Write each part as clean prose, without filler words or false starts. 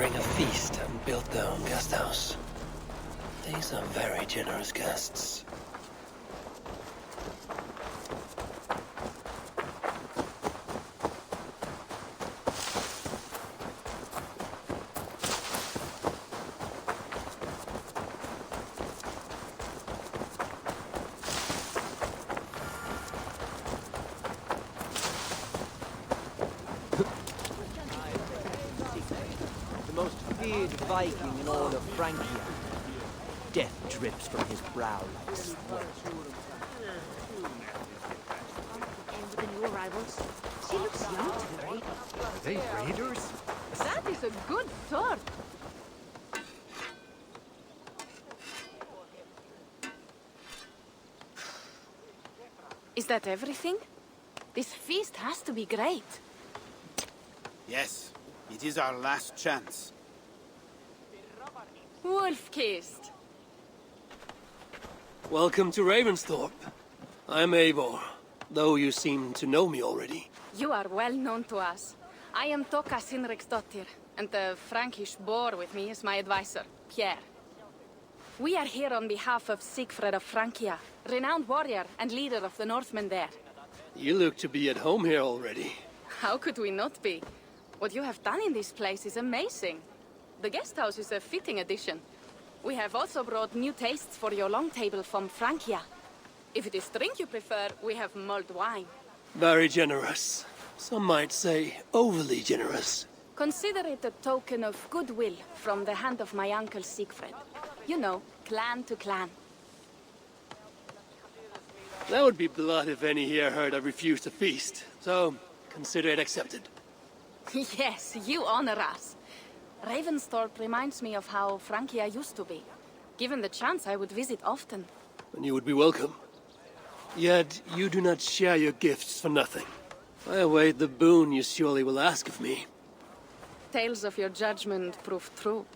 bring a feast and built their own guest house. These are very generous guests. The most feared Viking in all of Francia. Death drips from his brow like sweat. With the new arrivals, she looks young to be right. Are they raiders? That is a good sword. Is that everything? This feast has to be great. Yes, it is our last chance. Wolf-kissed. Welcome to Ravensthorpe. I'm Eivor, though you seem to know me already. You are well known to us. I am Toka Sinriksdottir, and the Frankish boar with me is my advisor, Pierre. We are here on behalf of Sigfred of Francia, renowned warrior and leader of the Northmen there. You look to be at home here already. How could we not be? What you have done in this place is amazing. The guest house is a fitting addition. We have also brought new tastes for your long table from Francia. If it is drink you prefer, we have mulled wine. Very generous. Some might say overly generous. Consider it a token of goodwill from the hand of my uncle Siegfried. You know, clan to clan. That would be blood if any here heard I refused to feast. So, consider it accepted. Yes, you honor us. Ravensthorpe reminds me of how Francia used to be. Given the chance, I would visit often. And you would be welcome. Yet, you do not share your gifts for nothing. I await the boon you surely will ask of me. Tales of your judgment prove true.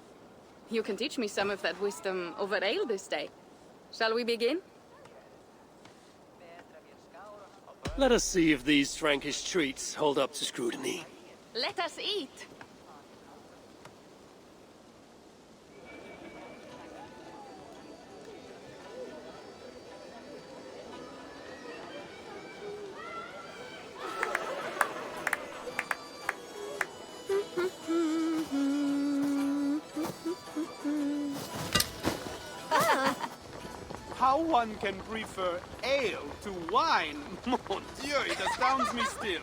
You can teach me some of that wisdom over ale this day. Shall we begin? Let us see if these Frankish treats hold up to scrutiny. Let us eat! How one can prefer ale to wine? Mon Dieu, it astounds me still.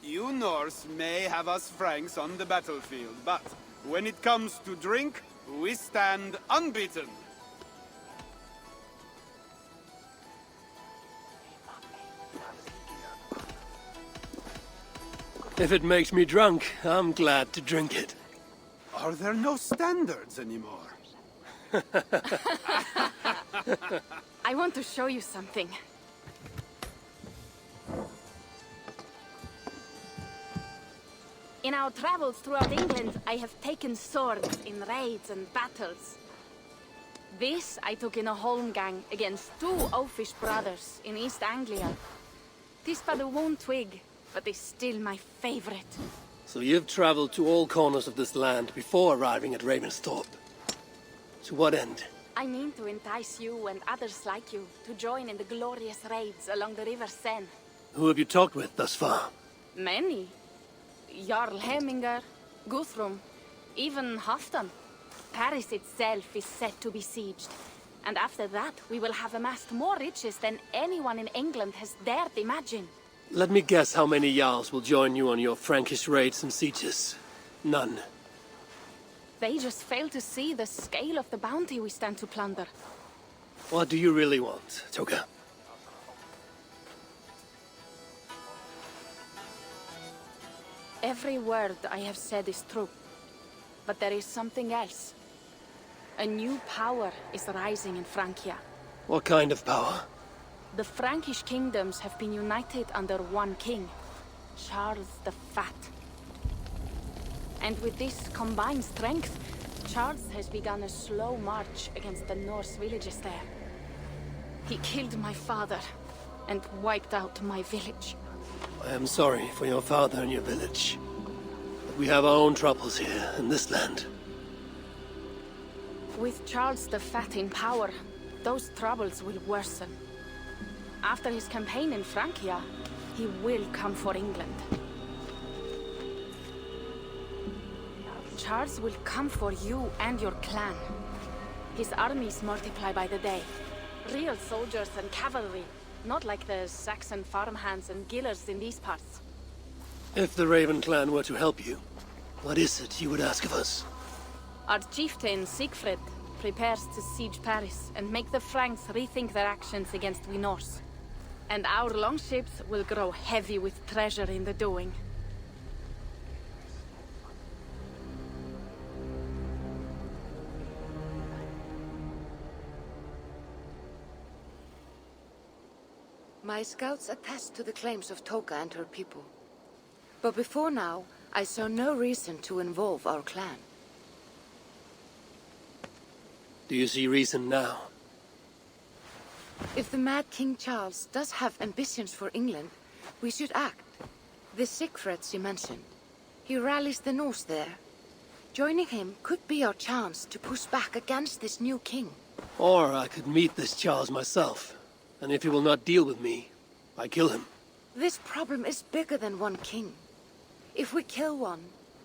You Norse may have us Franks on the battlefield, but when it comes to drink, we stand unbeaten. If it makes me drunk, I'm glad to drink it. Are there no standards anymore? I want to show you something. In our travels throughout England, I have taken swords in raids and battles. This I took in a holmgang against two oafish brothers in East Anglia. Tis but a worn twig, but is still my favorite. So you've traveled to all corners of this land before arriving at Ravensthorpe. To what end? I mean to entice you and others like you to join in the glorious raids along the River Seine. Who have you talked with thus far? Many. Jarl Hemminger, Guthrum, even Halfdan. Paris itself is set to be sieged. And after that, we will have amassed more riches than anyone in England has dared imagine. Let me guess how many Jarls will join you on your Frankish raids and sieges. None. They just fail to see the scale of the bounty we stand to plunder. What do you really want, Toka? Every word I have said is true. But there is something else. A new power is rising in Francia. What kind of power? The Frankish kingdoms have been united under one king, Charles the Fat. And with this combined strength, Charles has begun a slow march against the Norse villages there. He killed my father and wiped out my village. I am sorry for your father and your village. We have our own troubles here in this land. With Charles the Fat in power, those troubles will worsen. After his campaign in Francia, he will come for England. Charles will come for you and your clan. His armies multiply by the day. Real soldiers and cavalry, not like the Saxon farmhands and gillers in these parts. If the Raven clan were to help you, what is it you would ask of us? Our chieftain, Siegfried, prepares to siege Paris and make the Franks rethink their actions against we Norse. And our longships will grow heavy with treasure in the doing. My scouts attest to the claims of Toka and her people. But before now, I saw no reason to involve our clan. Do you see reason now? If the mad King Charles does have ambitions for England, we should act. The Siegfrieds you mentioned. He rallies the Norse there. Joining him could be our chance to push back against this new king. Or I could meet this Charles myself, and if he will not deal with me, I kill him. This problem is bigger than one king. If we kill one,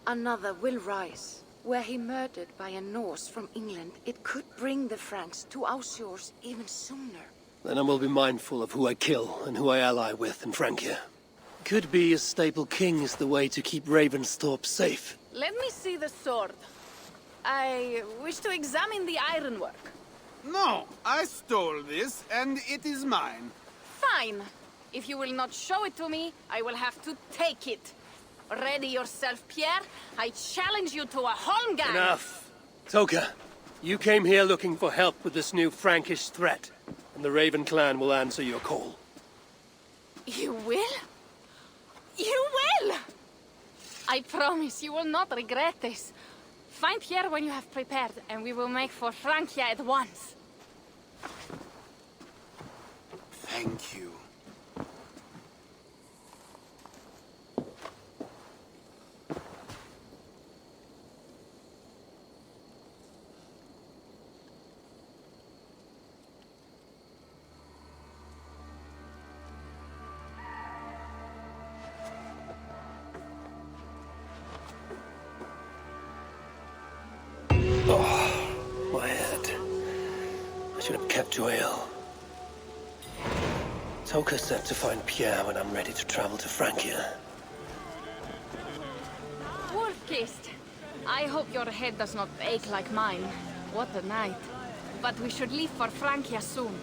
another will rise. Were he murdered by a Norse from England, it could bring the Franks to our shores even sooner. Then I will be mindful of who I kill and who I ally with in Francia. Could be a stable king is the way to keep Ravensthorpe safe. Let me see the sword. I wish to examine the ironwork. No, I stole this, and it is mine. Fine. If you will not show it to me, I will have to take it. Ready yourself, Pierre. I challenge you to a holmgang. Enough. Toka, you came here looking for help with this new Frankish threat, and the Raven clan will answer your call. You will? You will! I promise you will not regret this. Find Pierre when you have prepared, and we will make for Francia at once. Thank you. My head. I should have kept you ill. Toka said to find Pierre when I'm ready to travel to Francia. Wolf-kissed. I hope your head does not ache like mine. What a night. But we should leave for Francia soon.